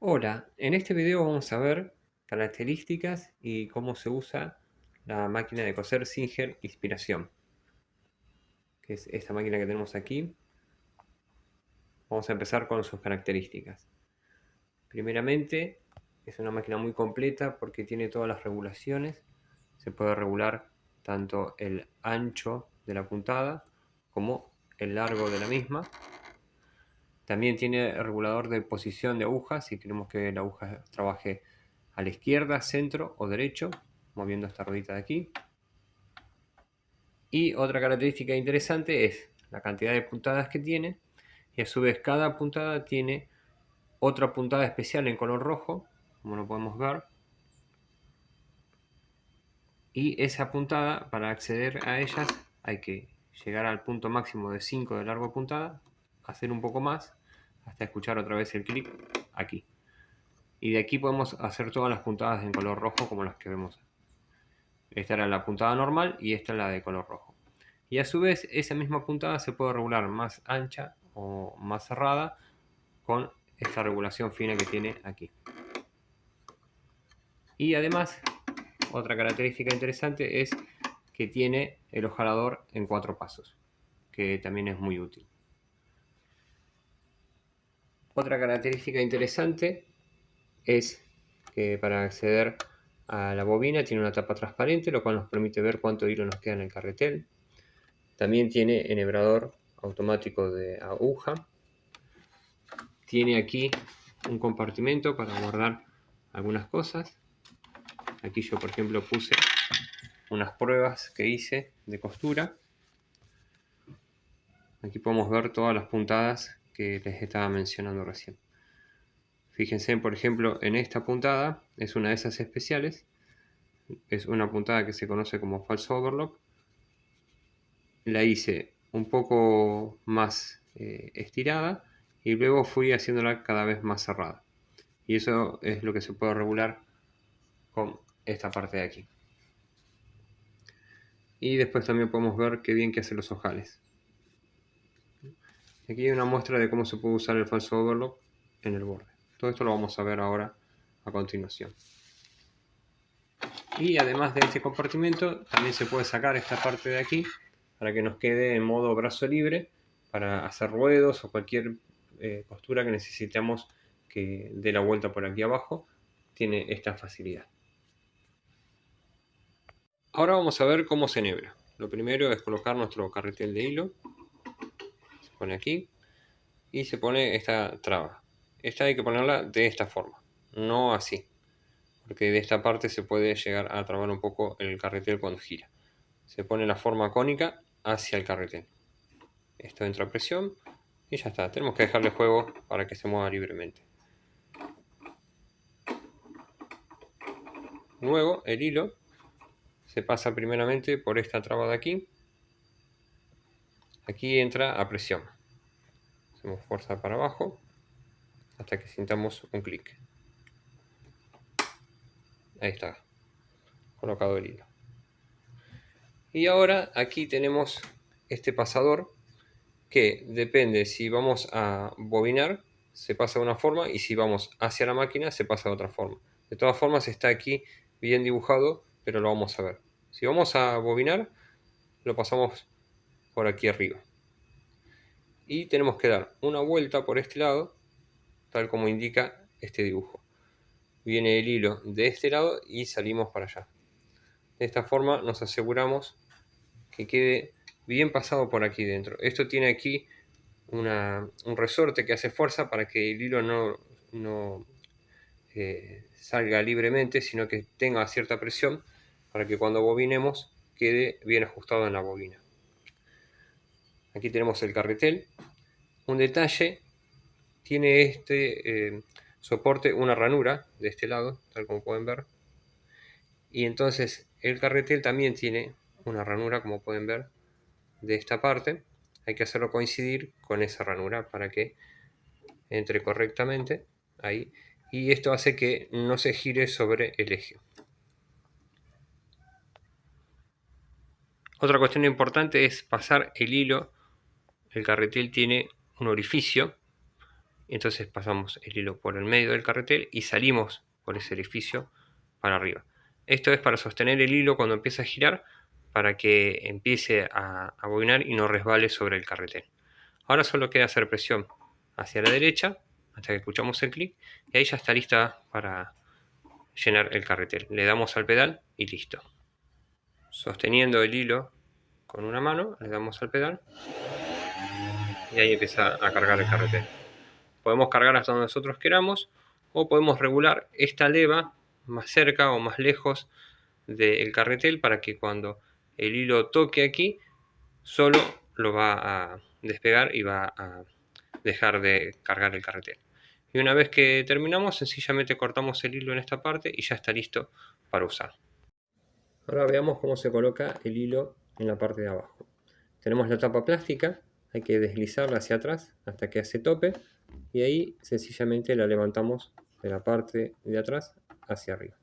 Hola, en este video vamos a ver características y cómo se usa la máquina de coser Singer Inspiración, que es esta máquina que tenemos aquí. Vamos a empezar con sus características. Primeramente, es una máquina muy completa porque tiene todas las regulaciones. Se puede regular tanto el ancho de la puntada como el largo de la misma. También tiene regulador de posición de aguja, si queremos que la aguja trabaje a la izquierda, centro o derecho, moviendo esta ruedita de aquí. Y otra característica interesante es la cantidad de puntadas que tiene, y a su vez cada puntada tiene otra puntada especial en color rojo, como lo podemos ver. Y esa puntada, para acceder a ellas, hay que llegar al punto máximo de 5 de largo de puntada, hacer un poco más, hasta escuchar otra vez el clic aquí. Y de aquí podemos hacer todas las puntadas en color rojo como las que vemos. Esta era la puntada normal y esta es la de color rojo. Y a su vez esa misma puntada se puede regular más ancha o más cerrada con esta regulación fina que tiene aquí. Y además, otra característica interesante es que tiene el ojalador en 4 pasos, que también es muy útil. Otra característica interesante es que para acceder a la bobina tiene una tapa transparente, lo cual nos permite ver cuánto hilo nos queda en el carretel. También tiene enhebrador automático de aguja. Tiene aquí un compartimento para guardar algunas cosas. Aquí yo, por ejemplo, puse unas pruebas que hice de costura. Aquí podemos ver todas las puntadas que les estaba mencionando recién. Fíjense, por ejemplo, en esta puntada, es una de esas especiales. Es una puntada que se conoce como falso overlock. La hice un poco más estirada y luego fui haciéndola cada vez más cerrada. Y eso es lo que se puede regular con esta parte de aquí. Y después también podemos ver qué bien que hace los ojales. Aquí hay una muestra de cómo se puede usar el falso overlock en el borde. Todo esto lo vamos a ver ahora a continuación. Y además de este compartimento, también se puede sacar esta parte de aquí para que nos quede en modo brazo libre para hacer ruedos o cualquier costura que necesitamos que dé la vuelta por aquí abajo. Tiene esta facilidad. Ahora vamos a ver cómo se enhebra. Lo primero es colocar nuestro carretel de hilo. Se pone aquí y se pone esta traba. Esta hay que ponerla de esta forma, no así, porque de esta parte se puede llegar a trabar un poco el carretel cuando gira. Se pone la forma cónica hacia el carretel. Esto entra a presión y ya está. Tenemos que dejarle juego para que se mueva libremente. Luego el hilo se pasa primeramente por esta traba de aquí. Aquí entra a presión. Hacemos fuerza para abajo hasta que sintamos un clic. Ahí está, colocado el hilo. Y ahora aquí tenemos este pasador que depende si vamos a bobinar, se pasa de una forma, y si vamos hacia la máquina se pasa de otra forma. De todas formas está aquí bien dibujado, pero lo vamos a ver. Si vamos a bobinar, lo pasamos por aquí arriba. Y tenemos que dar una vuelta por este lado, tal como indica este dibujo. Viene el hilo de este lado y salimos para allá. De esta forma nos aseguramos que quede bien pasado por aquí dentro. Esto tiene aquí un resorte que hace fuerza para que el hilo no salga libremente, sino que tenga cierta presión para que cuando bobinemos quede bien ajustado en la bobina. Aquí tenemos el carretel. Un detalle, tiene este soporte una ranura de este lado, tal como pueden ver. Y entonces el carretel también tiene una ranura, como pueden ver, de esta parte. Hay que hacerlo coincidir con esa ranura para que entre correctamente ahí, y esto hace que no se gire sobre el eje. Otra cuestión importante es pasar el hilo. El carretel tiene un orificio y entonces pasamos el hilo por el medio del carretel y salimos por ese orificio para arriba. Esto es para sostener el hilo cuando empieza a girar, para que empiece a bobinar y no resbale sobre el carretel. Ahora solo queda hacer presión hacia la derecha hasta que escuchamos el clic y ahí ya está lista para llenar el carretel. Le damos al pedal y listo. Sosteniendo el hilo con una mano, le damos al pedal y ahí empieza a cargar el carretel. Podemos cargar hasta donde nosotros queramos o podemos regular esta leva más cerca o más lejos del carretel para que cuando el hilo toque aquí solo lo va a despegar y va a dejar de cargar el carretel. Y una vez que terminamos, sencillamente cortamos el hilo en esta parte y ya está listo para usar. Ahora veamos cómo se coloca el hilo en la parte de abajo. Tenemos la tapa plástica, hay que deslizarla hacia atrás hasta que hace tope y ahí sencillamente la levantamos de la parte de atrás hacia arriba.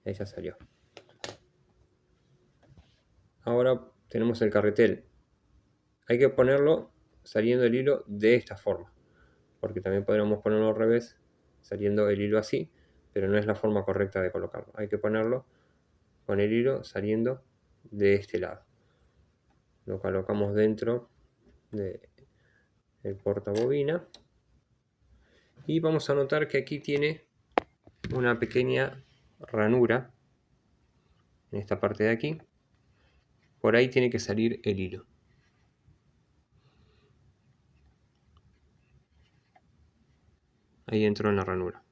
Ahí ya salió. Ahora tenemos el carretel. Hay que ponerlo saliendo el hilo de esta forma, porque también podríamos ponerlo al revés, saliendo el hilo así, pero no es la forma correcta de colocarlo. Hay que ponerlo con el hilo saliendo de este lado. Lo colocamos dentro del portabobina y vamos a notar que aquí tiene una pequeña ranura en esta parte de aquí. Por ahí tiene que salir el hilo. Ahí entró en la ranura.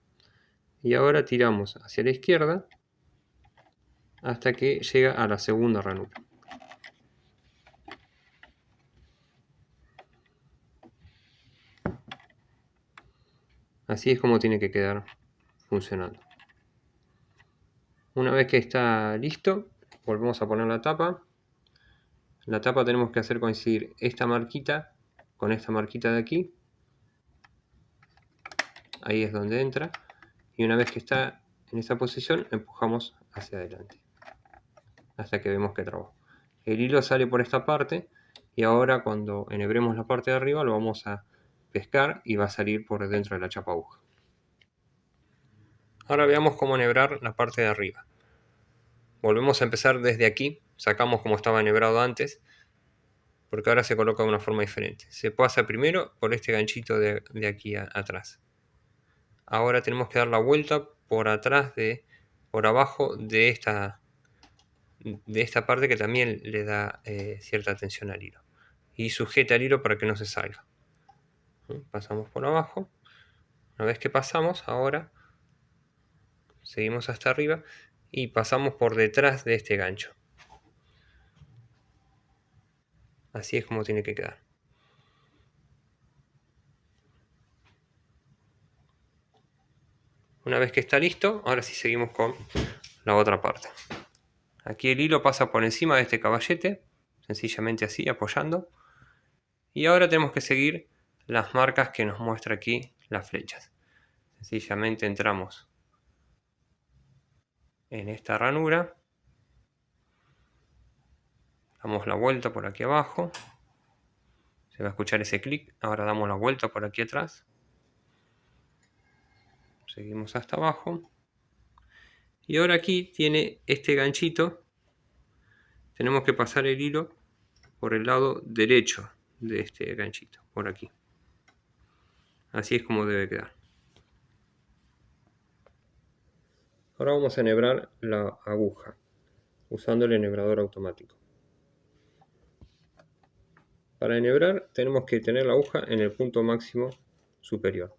Y ahora tiramos hacia la izquierda hasta que llega a la segunda ranura. Así es como tiene que quedar funcionando. Una vez que está listo, volvemos a poner la tapa. La tapa tenemos que hacer coincidir esta marquita con esta marquita de aquí. Ahí es donde entra. Y una vez que está en esa posición, empujamos hacia adelante hasta que vemos que trabó. El hilo sale por esta parte y ahora cuando enhebremos la parte de arriba lo vamos a pescar y va a salir por dentro de la chapa aguja. Ahora veamos cómo enhebrar la parte de arriba. Volvemos a empezar desde aquí, sacamos como estaba enhebrado antes, porque ahora se coloca de una forma diferente. Se pasa primero por este ganchito de aquí atrás. Ahora tenemos que dar la vuelta por atrás, por abajo de esta parte que también le da cierta tensión al hilo. Y sujeta el hilo para que no se salga. Pasamos por abajo. Una vez que pasamos, ahora seguimos hasta arriba y pasamos por detrás de este gancho. Así es como tiene que quedar. Una vez que está listo, ahora sí seguimos con la otra parte. Aquí el hilo pasa por encima de este caballete, sencillamente así, apoyando. Y ahora tenemos que seguir las marcas que nos muestra aquí las flechas. Sencillamente entramos en esta ranura, damos la vuelta por aquí abajo, se va a escuchar ese clic, ahora damos la vuelta por aquí atrás, seguimos hasta abajo, y ahora aquí tiene este ganchito, tenemos que pasar el hilo por el lado derecho de este ganchito, por aquí. Así es como debe quedar. Ahora vamos a enhebrar la aguja usando el enhebrador automático. Para enhebrar tenemos que tener la aguja en el punto máximo superior.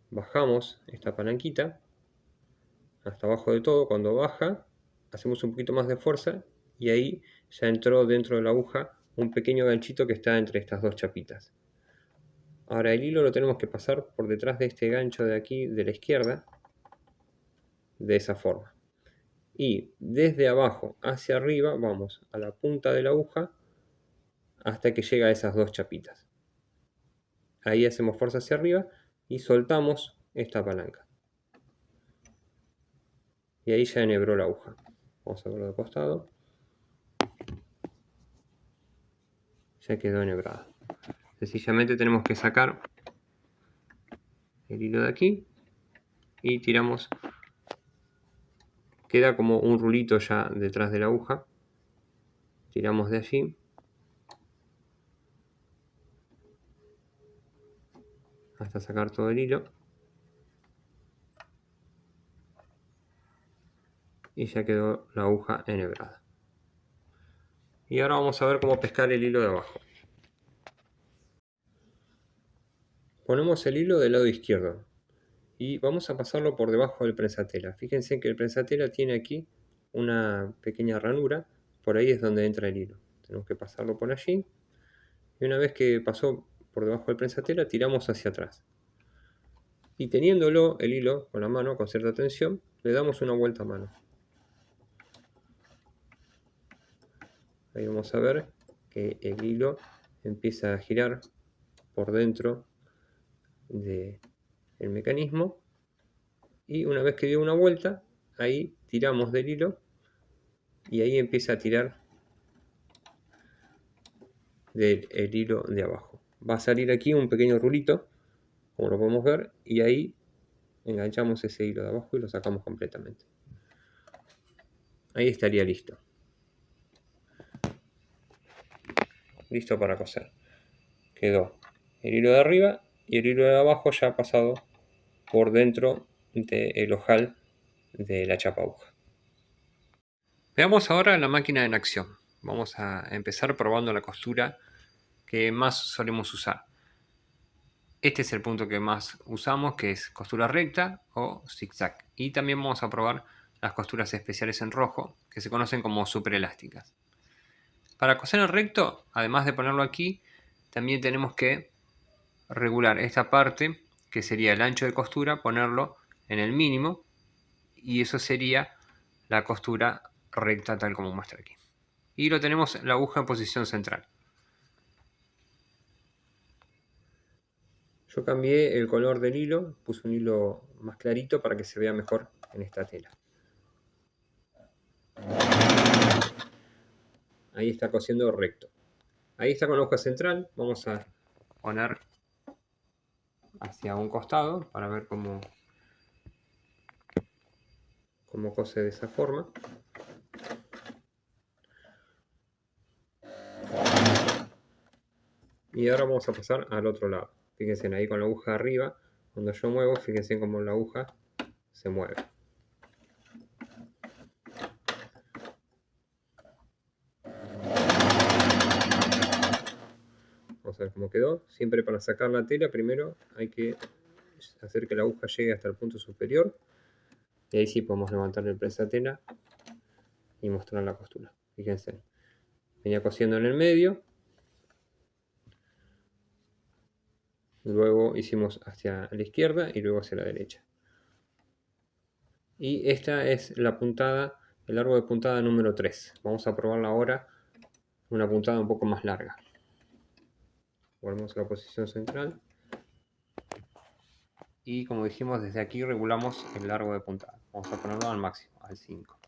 Bajamos esta palanquita hasta abajo de todo. Cuando baja hacemos un poquito más de fuerza y ahí ya entró dentro de la aguja un pequeño ganchito que está entre estas dos chapitas. Ahora el hilo lo tenemos que pasar por detrás de este gancho de aquí de la izquierda, de esa forma. Y desde abajo hacia arriba vamos a la punta de la aguja hasta que llega a esas dos chapitas. Ahí hacemos fuerza hacia arriba y soltamos esta palanca. Y ahí ya enhebró la aguja. Vamos a verlo de costado. Ya quedó enhebrada. Sencillamente tenemos que sacar el hilo de aquí y tiramos. Queda como un rulito ya detrás de la aguja. Tiramos de allí. Hasta sacar todo el hilo. Y ya quedó la aguja enhebrada. Y ahora vamos a ver cómo pescar el hilo de abajo. Ponemos el hilo del lado izquierdo y vamos a pasarlo por debajo del prensatela. Fíjense que el prensatela tiene aquí una pequeña ranura, por ahí es donde entra el hilo. Tenemos que pasarlo por allí y una vez que pasó por debajo del prensatela tiramos hacia atrás. Y teniéndolo el hilo con la mano, con cierta tensión, le damos una vuelta a mano. Ahí vamos a ver que el hilo empieza a girar por dentro del mecanismo y una vez que dio una vuelta, ahí tiramos del hilo y ahí empieza a tirar del hilo de abajo. Va a salir aquí un pequeño rulito, como lo podemos ver, y ahí enganchamos ese hilo de abajo y lo sacamos completamente. Ahí estaría listo. Listo para coser. Quedó el hilo de arriba y el hilo de abajo ya ha pasado por dentro del ojal de la chapa aguja. Veamos ahora la máquina en acción. Vamos a empezar probando la costura que más solemos usar. Este es el punto que más usamos, que es costura recta o zigzag. Y también vamos a probar las costuras especiales en rojo, que se conocen como superelásticas. Para coser en recto, además de ponerlo aquí, también tenemos que regular esta parte, que sería el ancho de costura, ponerlo en el mínimo, y eso sería la costura recta tal como muestra aquí. Y lo tenemos la aguja en posición central. Yo cambié el color del hilo, puse un hilo más clarito para que se vea mejor en esta tela. Ahí está cosiendo recto. Ahí está con la aguja central. Vamos a poner hacia un costado para ver cómo cose de esa forma. Y ahora vamos a pasar al otro lado. Fíjense ahí con la aguja arriba. Cuando yo muevo, fíjense cómo la aguja se mueve. Vamos a ver cómo quedó. Siempre para sacar la tela, primero hay que hacer que la aguja llegue hasta el punto superior. Y ahí sí podemos levantar el prensatela y mostrar la costura. Fíjense. Venía cosiendo en el medio. Luego hicimos hacia la izquierda y luego hacia la derecha. Y esta es la puntada, el largo de puntada número 3. Vamos a probarla ahora, una puntada un poco más larga. Volvemos a la posición central. Y como dijimos, desde aquí regulamos el largo de puntada. Vamos a ponerlo al máximo, al 5.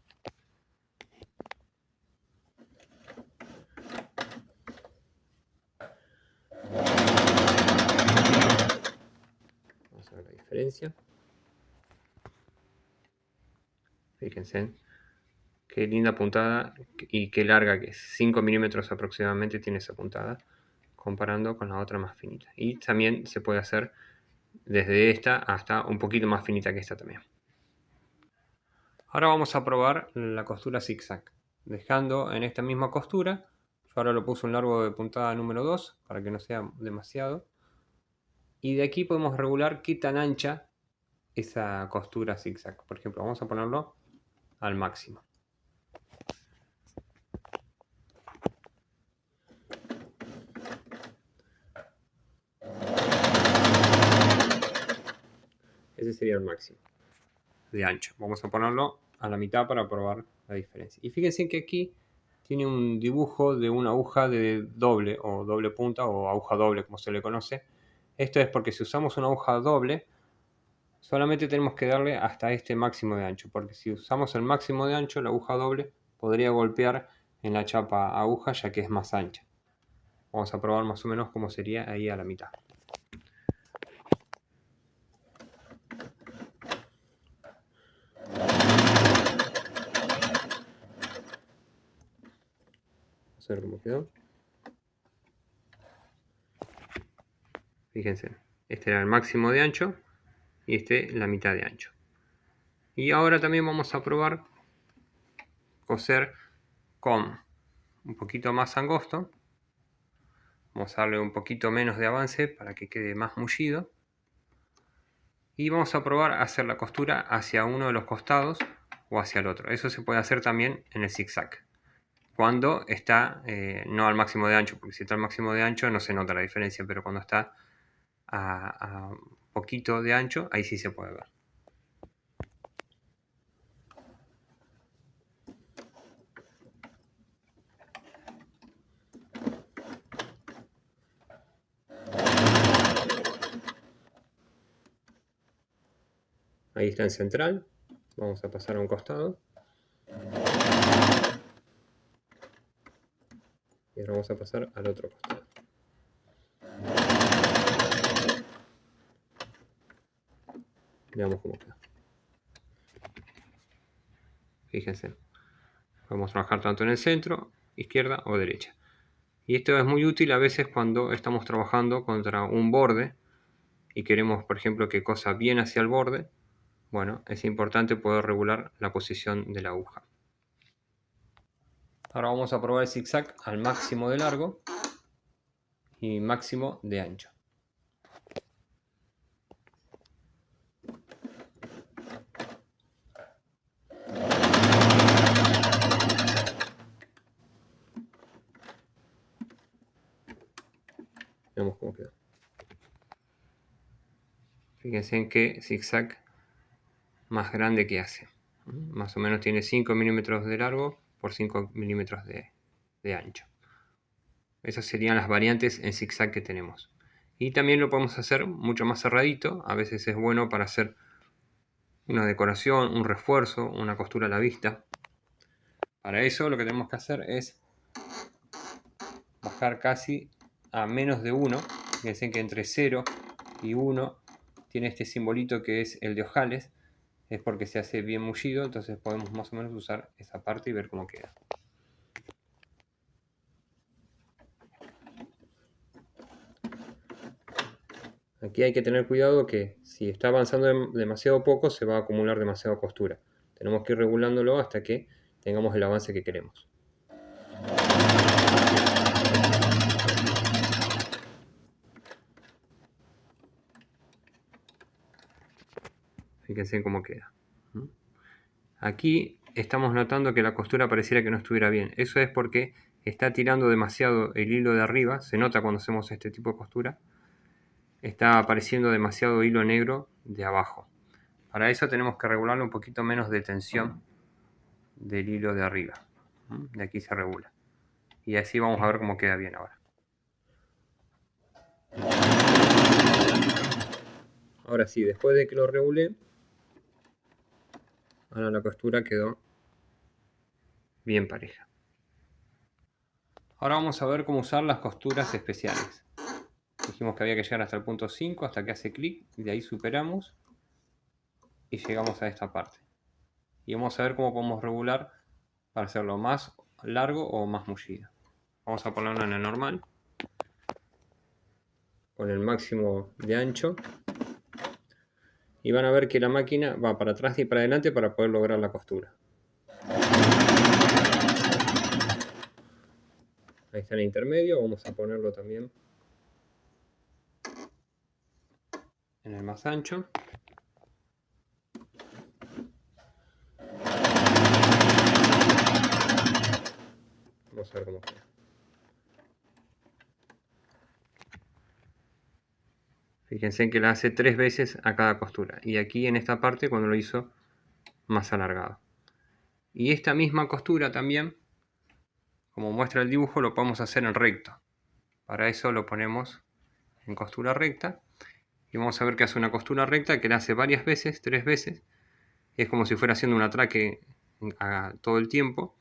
Vamos a ver la diferencia. Fíjense qué linda puntada y qué larga que es. 5 milímetros aproximadamente tiene esa puntada, comparando con la otra más finita. Y también se puede hacer desde esta hasta un poquito más finita que esta también. Ahora vamos a probar la costura zigzag, dejando en esta misma costura. Yo ahora lo puse un largo de puntada número 2 para que no sea demasiado. Y de aquí podemos regular qué tan ancha esa costura zigzag. Por ejemplo, vamos a ponerlo al máximo. Ese sería el máximo de ancho. Vamos a ponerlo a la mitad para probar la diferencia. Y fíjense que aquí tiene un dibujo de una aguja de doble o doble punta o aguja doble como se le conoce. Esto es porque si usamos una aguja doble solamente tenemos que darle hasta este máximo de ancho, porque si usamos el máximo de ancho la aguja doble podría golpear en la chapa aguja ya que es más ancha. Vamos a probar más o menos cómo sería ahí a la mitad. Vamos a ver cómo quedó. Fíjense, este era el máximo de ancho y este la mitad de ancho. Y ahora también vamos a probar coser con un poquito más angosto. Vamos a darle un poquito menos de avance para que quede más mullido. Y vamos a probar a hacer la costura hacia uno de los costados o hacia el otro. Eso se puede hacer también en el zigzag. Cuando está no al máximo de ancho, porque si está al máximo de ancho no se nota la diferencia, pero cuando está a poquito de ancho, ahí sí se puede ver. Ahí está en central. Vamos a pasar a un costado. Y ahora vamos a pasar al otro costado. Veamos cómo queda. Fíjense. Podemos trabajar tanto en el centro, izquierda o derecha. Y esto es muy útil a veces cuando estamos trabajando contra un borde y queremos, por ejemplo, que cosa bien hacia el borde. Bueno, es importante poder regular la posición de la aguja. Ahora vamos a probar el zigzag al máximo de largo y máximo de ancho. Veamos cómo quedó. Fíjense en qué zigzag más grande que hace. Más o menos tiene 5 milímetros de largo por 5 milímetros de ancho. Esas serían las variantes en zigzag que tenemos. Y también lo podemos hacer mucho más cerradito. A veces es bueno para hacer una decoración, un refuerzo, una costura a la vista. Para eso lo que tenemos que hacer es bajar casi a menos de 1. Fíjense que entre 0 y 1 tiene este simbolito que es el de ojales. Es porque se hace bien mullido, entonces podemos más o menos usar esa parte y ver cómo queda. Aquí hay que tener cuidado que si está avanzando demasiado poco se va a acumular demasiada costura. Tenemos que ir regulándolo hasta que tengamos el avance que queremos. Fíjense cómo queda. Aquí estamos notando que la costura pareciera que no estuviera bien. Eso es porque está tirando demasiado el hilo de arriba. Se nota cuando hacemos este tipo de costura. Está apareciendo demasiado hilo negro de abajo. Para eso tenemos que regularle un poquito menos de tensión del hilo de arriba. De aquí se regula. Y así vamos a ver cómo queda bien ahora. Ahora sí, después de que lo regulé, ahora la costura quedó bien pareja. Ahora vamos a ver cómo usar las costuras especiales. Dijimos que había que llegar hasta el punto 5, hasta que hace clic, y de ahí superamos y llegamos a esta parte. Y vamos a ver cómo podemos regular para hacerlo más largo o más mullido. Vamos a ponerlo en el normal, con el máximo de ancho. Y van a ver que la máquina va para atrás y para adelante para poder lograr la costura. Ahí está el intermedio, vamos a ponerlo también en el más ancho. Vamos a ver cómo queda. Fíjense que la hace 3 veces a cada costura. Y aquí en esta parte cuando lo hizo más alargado. Y esta misma costura también, como muestra el dibujo, lo podemos hacer en recto. Para eso lo ponemos en costura recta. Y vamos a ver que hace una costura recta que la hace varias veces, 3 veces. Es como si fuera haciendo un atraque todo el tiempo.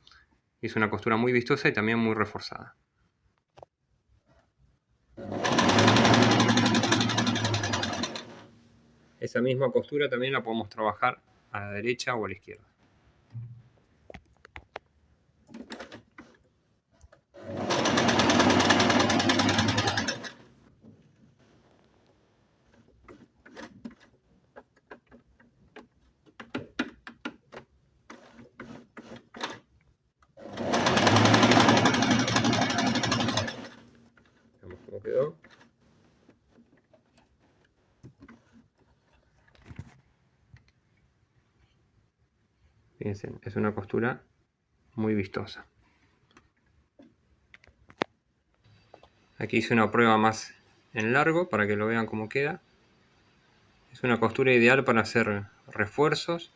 Y es una costura muy vistosa y también muy reforzada. Esa misma costura también la podemos trabajar a la derecha o a la izquierda. Fíjense, es una costura muy vistosa. Aquí hice una prueba más en largo para que lo vean cómo queda. Es una costura ideal para hacer refuerzos.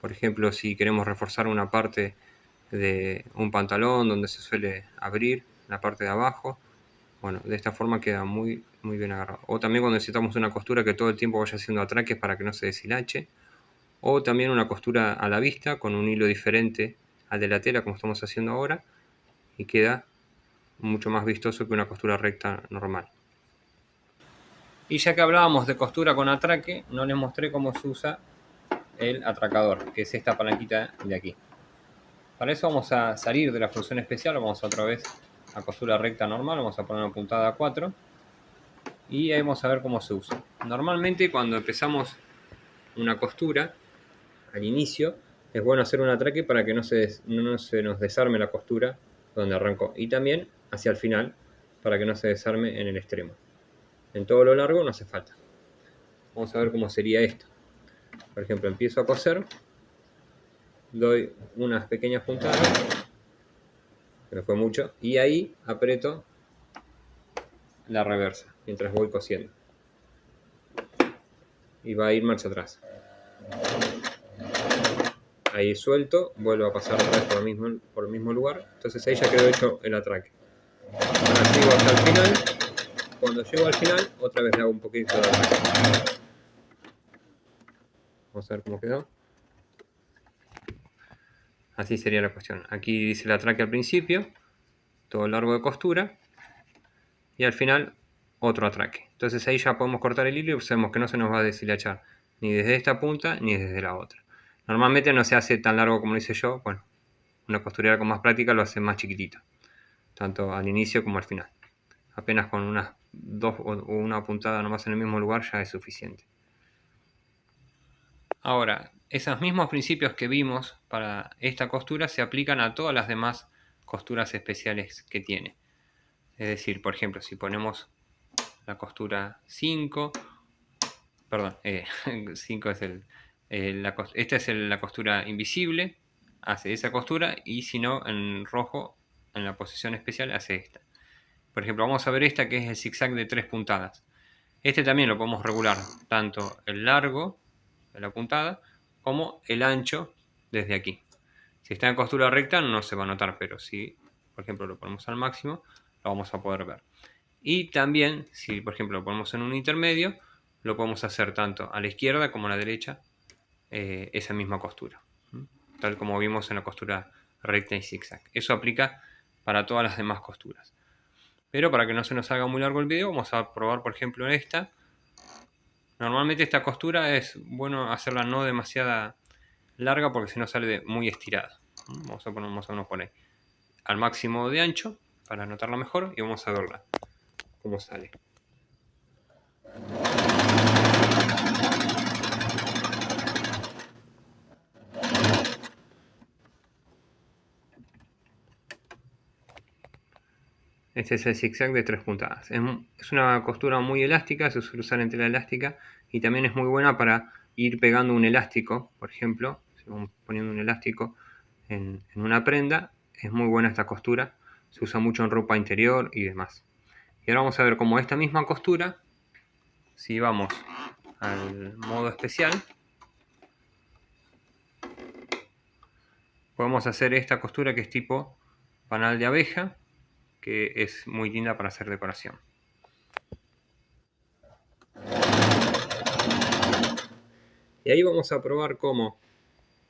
Por ejemplo, si queremos reforzar una parte de un pantalón donde se suele abrir la parte de abajo, bueno, de esta forma queda muy bien agarrado. O también cuando necesitamos una costura que todo el tiempo vaya haciendo atraques para que no se deshilache. O también una costura a la vista con un hilo diferente al de la tela como estamos haciendo ahora, y queda mucho más vistoso que una costura recta normal. Y ya que hablábamos de costura con atraque, no les mostré cómo se usa el atracador, que es esta palanquita de aquí. Para eso vamos a salir de la función especial, vamos otra vez a costura recta normal, vamos a poner una puntada a 4 y ahí vamos a ver cómo se usa. Normalmente cuando empezamos una costura, al inicio, es bueno hacer un atraque para que no se nos desarme la costura donde arrancó, y también hacia el final para que no se desarme en el extremo. En todo lo largo no hace falta. Vamos a ver cómo sería esto. Por ejemplo, empiezo a coser, doy unas pequeñas puntadas, que no fue mucho, y ahí aprieto la reversa mientras voy cosiendo. Y va a ir marcha atrás. Ahí suelto, vuelvo a pasar otra vez por el mismo lugar. Entonces ahí ya quedó hecho el atraque. Ahora sigo hasta el final. Cuando llego al final, otra vez le hago un poquito de atraque. Vamos a ver cómo quedó. Así sería la cuestión. Aquí dice el atraque al principio, todo largo de costura, y al final otro atraque. Entonces ahí ya podemos cortar el hilo y sabemos que no se nos va a deshilachar ni desde esta punta ni desde la otra. Normalmente no se hace tan largo como lo hice yo. Bueno, una costurera con más práctica lo hace más chiquitito, tanto al inicio como al final. Apenas con unas dos o una puntada nomás en el mismo lugar ya es suficiente. Ahora, esos mismos principios que vimos para esta costura se aplican a todas las demás costuras especiales que tiene. Es decir, por ejemplo, si ponemos la costura 5, perdón, 5 es esta es la costura invisible, hace esa costura, y si no, en rojo, en la posición especial, hace esta. Por ejemplo, vamos a ver esta que es el zigzag de 3 puntadas. Este también lo podemos regular, tanto el largo de la puntada como el ancho desde aquí. Si está en costura recta no se va a notar, pero si, por ejemplo, lo ponemos al máximo, lo vamos a poder ver. Y también, si por ejemplo lo ponemos en un intermedio, lo podemos hacer tanto a la izquierda como a la derecha, esa misma costura, tal como vimos en la costura recta y zigzag. Eso aplica para todas las demás costuras. Pero para que no se nos haga muy largo el video, vamos a probar por ejemplo en esta. Normalmente esta costura es bueno hacerla no demasiada larga porque si no sale muy estirada. Vamos a poner más o menos por ahí al máximo de ancho para notarla mejor y vamos a verla cómo sale. Este es el zigzag de 3 puntadas. Es una costura muy elástica, se suele usar en tela elástica y también es muy buena para ir pegando un elástico. Por ejemplo, si vamos poniendo un elástico en una prenda, es muy buena esta costura. Se usa mucho en ropa interior y demás. Y ahora vamos a ver cómo esta misma costura, si vamos al modo especial, podemos hacer esta costura que es tipo panal de abeja, que es muy linda para hacer decoración. Y ahí vamos a probar cómo,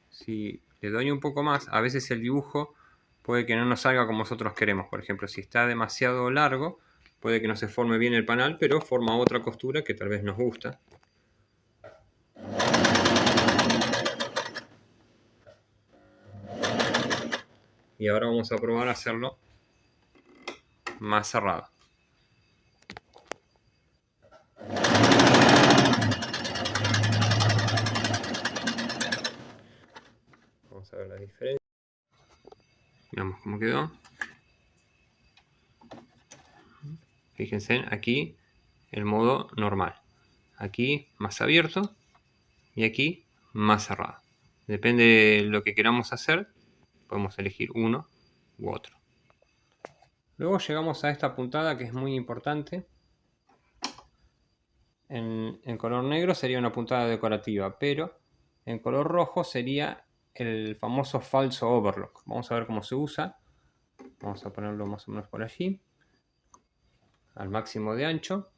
si le doy un poco más, a veces el dibujo puede que no nos salga como nosotros queremos. Por ejemplo, si está demasiado largo, puede que no se forme bien el panal, pero forma otra costura que tal vez nos gusta. Y ahora vamos a probar a hacerlo más cerrado. Vamos a ver la diferencia. Veamos cómo quedó. Fíjense, aquí el modo normal. Aquí más abierto y aquí más cerrado. Depende de lo que queramos hacer, podemos elegir uno u otro. Luego llegamos a esta puntada que es muy importante. En color negro sería una puntada decorativa, pero en color rojo sería el famoso falso overlock. Vamos a ver cómo se usa. Vamos a ponerlo más o menos por allí, al máximo de ancho.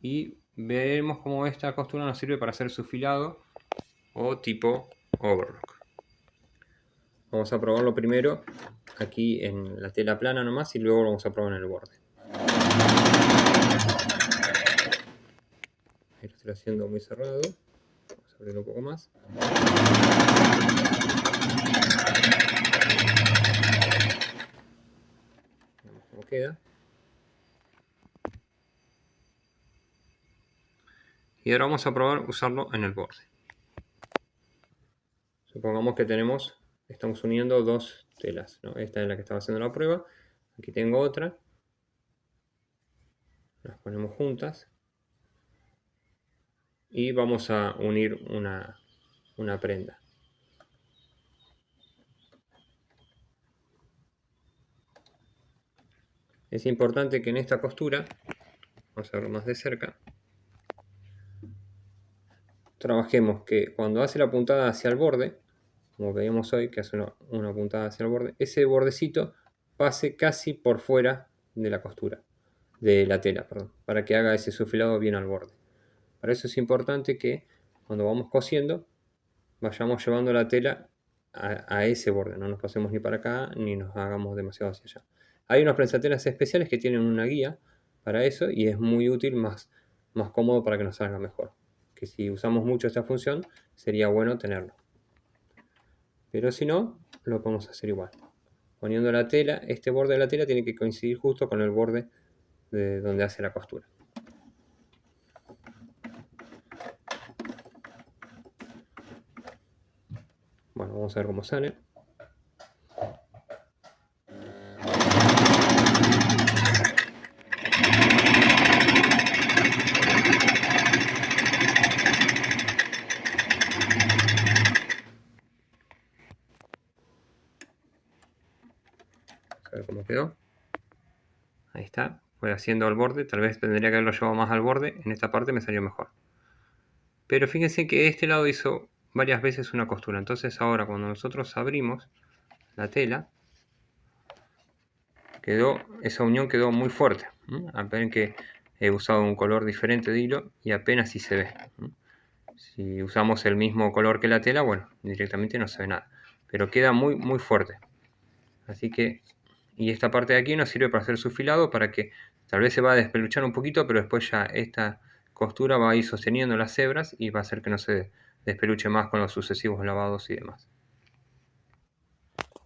Y veremos cómo esta costura nos sirve para hacer su filado o tipo overlock. Vamos a probarlo primero aquí en la tela plana nomás y luego lo vamos a probar en el borde. Ahí lo estoy haciendo muy cerrado. Vamos a abrirlo un poco más. Veamos cómo queda. Y ahora vamos a probar usarlo en el borde. Supongamos que estamos uniendo dos telas, ¿no? Esta es la que estaba haciendo la prueba. Aquí tengo otra. Las ponemos juntas. Y vamos a unir una prenda. Es importante que en esta costura, vamos a verlo más de cerca, trabajemos que cuando hace la puntada hacia el borde, como veíamos hoy, que hace una puntada hacia el borde, ese bordecito pase casi por fuera de la costura, de la tela, perdón, para que haga ese sufilado bien al borde. Para eso es importante que cuando vamos cosiendo, vayamos llevando la tela a ese borde, no nos pasemos ni para acá ni nos hagamos demasiado hacia allá. Hay unas prensatelas especiales que tienen una guía para eso y es muy útil, más cómodo para que nos salga mejor. Que si usamos mucho esta función, sería bueno tenerlo. Pero si no, lo podemos hacer igual. Poniendo la tela, este borde de la tela tiene que coincidir justo con el borde de donde hace la costura. Bueno, vamos a ver cómo sale. A ver cómo quedó. Ahí está, fue haciendo al borde. Tal vez tendría que haberlo llevado más al borde. En esta parte me salió mejor. Pero fíjense que este lado hizo varias veces una costura. Entonces ahora cuando nosotros abrimos la tela, esa unión quedó muy fuerte. Ven que he usado un color diferente de hilo y apenas si se ve. Si usamos el mismo color que la tela, bueno, directamente no se ve nada. Pero queda muy muy fuerte. Así que, y esta parte de aquí nos sirve para hacer su filado, para que tal vez se va a despeluchar un poquito, pero después ya esta costura va a ir sosteniendo las hebras y va a hacer que no se despeluche más con los sucesivos lavados y demás.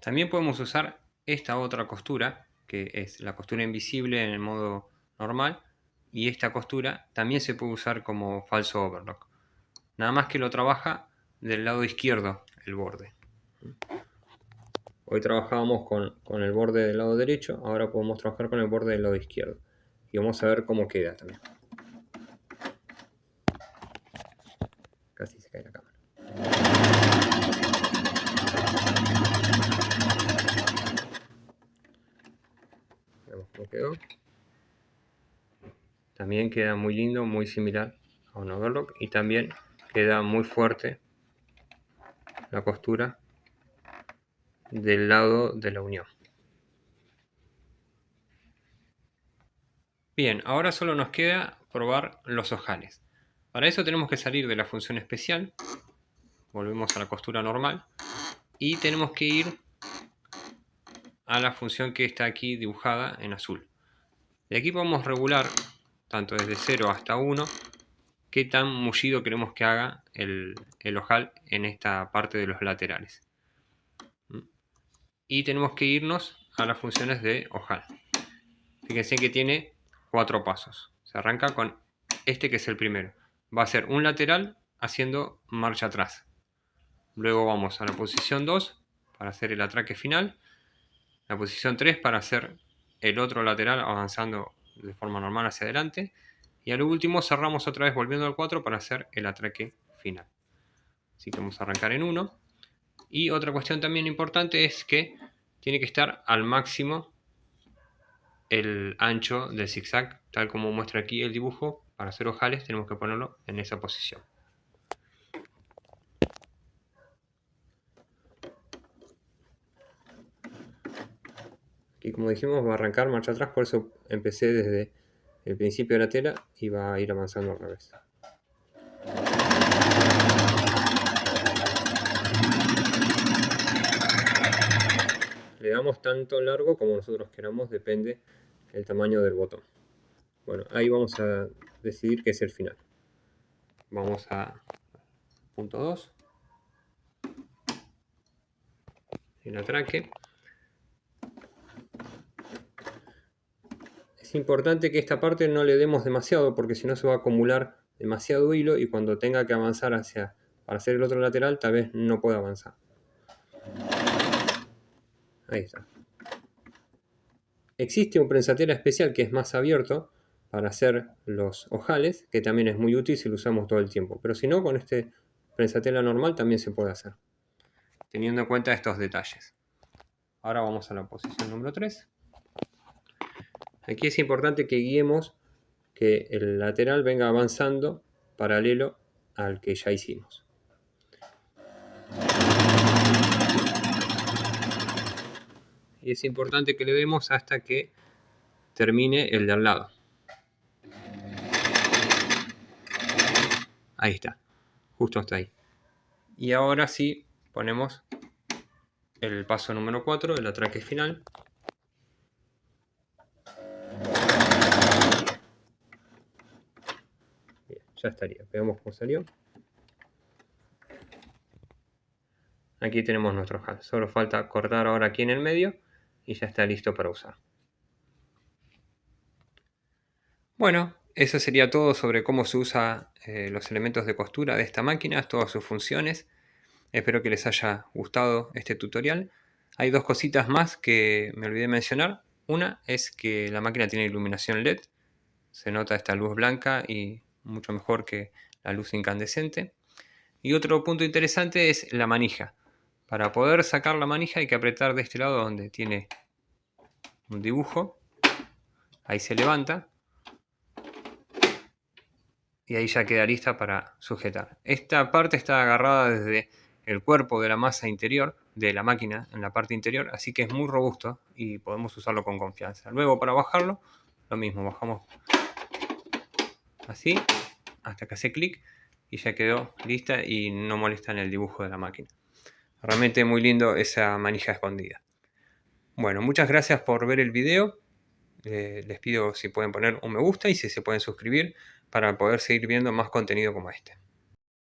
También podemos usar esta otra costura, que es la costura invisible en el modo normal, y esta costura también se puede usar como falso overlock. Nada más que lo trabaja del lado izquierdo el borde. Hoy trabajábamos con el borde del lado derecho, ahora podemos trabajar con el borde del lado izquierdo. Y vamos a ver cómo queda también. Casi se cae la cámara. Veamos cómo quedó. También queda muy lindo, muy similar a un overlock. Y también queda muy fuerte la costura del lado de la unión. Bien, ahora solo nos queda probar los ojales. Para eso tenemos que salir de la función especial. Volvemos a la costura normal. Y tenemos que ir a la función que está aquí dibujada en azul. De aquí podemos regular, tanto desde 0 hasta 1, qué tan mullido queremos que haga el ojal en esta parte de los laterales. Y tenemos que irnos a las funciones de ojal. Fíjense que tiene 4 pasos. Se arranca con este, que es el primero. Va a ser un lateral haciendo marcha atrás. Luego vamos a la posición 2 para hacer el atraque final. La posición 3 para hacer el otro lateral avanzando de forma normal hacia adelante. Y al último cerramos otra vez volviendo al 4 para hacer el atraque final. Así que vamos a arrancar en 1. Y otra cuestión también importante es que tiene que estar al máximo el ancho del zigzag, tal como muestra aquí el dibujo. Para hacer ojales tenemos que ponerlo en esa posición. Aquí, como dijimos, va a arrancar marcha atrás, por eso empecé desde el principio de la tela y va a ir avanzando al revés. Le damos tanto largo como nosotros queramos, depende del tamaño del botón. Bueno, ahí vamos a decidir qué es el final. Vamos a punto 2. El atraque. Es importante que esta parte no le demos demasiado, porque si no se va a acumular demasiado hilo y cuando tenga que avanzar para hacer el otro lateral, tal vez no pueda avanzar. Ahí está. Existe un prensatela especial que es más abierto para hacer los ojales, que también es muy útil si lo usamos todo el tiempo. Pero si no, con este prensatela normal también se puede hacer, teniendo en cuenta estos detalles. Ahora vamos a la posición número 3. Aquí es importante que guiemos que el lateral venga avanzando paralelo al que ya hicimos. Y es importante que le demos hasta que termine el de al lado. Ahí está, justo hasta ahí. Y ahora sí ponemos el paso número 4, el atraque final. Bien, ya estaría. Veamos cómo salió. Aquí tenemos nuestro ojal. Solo falta cortar ahora aquí en el medio y ya está listo para usar. Bueno, eso sería todo sobre cómo se usa los elementos de costura de esta máquina, todas sus funciones. Espero que les haya gustado este tutorial. Hay dos cositas más que me olvidé mencionar. Una es que la máquina tiene iluminación LED. Se nota esta luz blanca y mucho mejor que la luz incandescente. Y otro punto interesante es la manija. Para poder sacar la manija hay que apretar de este lado donde tiene un dibujo. Ahí se levanta. Y ahí ya queda lista para sujetar. Esta parte está agarrada desde el cuerpo de la masa interior de la máquina en la parte interior, así que es muy robusto y podemos usarlo con confianza. Luego, para bajarlo, lo mismo, bajamos así hasta que hace clic y ya quedó lista y no molesta en el dibujo de la máquina. Realmente muy lindo esa manija escondida. Bueno, muchas gracias por ver el video. Les pido si pueden poner un me gusta y si se pueden suscribir para poder seguir viendo más contenido como este.